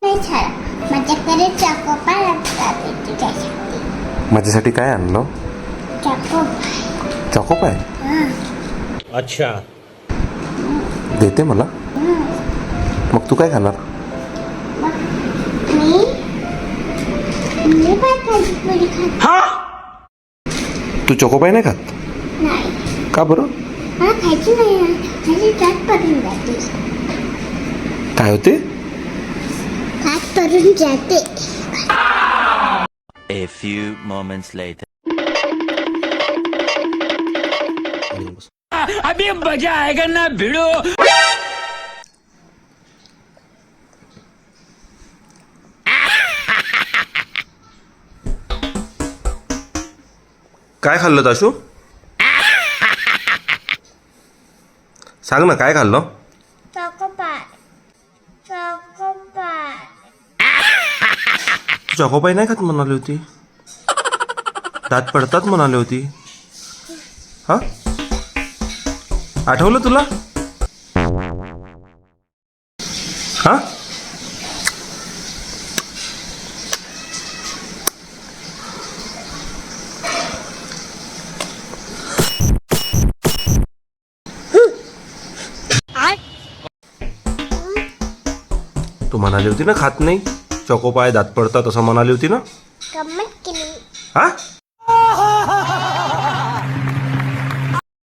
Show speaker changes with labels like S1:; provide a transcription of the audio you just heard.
S1: नाही छान माझ्याकडे चॉकोपाय असतात तुझ्यासाठी.
S2: माझ्यासाठी काय आणलं?
S1: चॉकोपाय.
S2: चॉकोपाय
S3: अच्छा
S2: देते मला. मग तू काय खाणार?
S1: मी मी भाजी खात
S2: तू चॉकोपाय नाही खात?
S1: नाही.
S2: का बरं?
S1: मला खायची नाही ना. माझी दात पडून जाते.
S2: काय होते?
S1: दात पडून जाते.
S4: A few moments later. अभी मजा आएगा ना भिड़ो.
S2: काय खाल्लं ताशू? सांग ना काय खाल्लं?
S1: चॉकोपाय. चॉकोपाय.
S2: तू चॉकोपाय नाही खात म्हणाली होती. दात पडतात म्हणाली होती. हा आठवलं तुला? हा तू म्हणाली होती ना खात नाही चॉकोपाय दात पडतात असं म्हणाली होती ना.
S1: गंमत केली.
S2: हा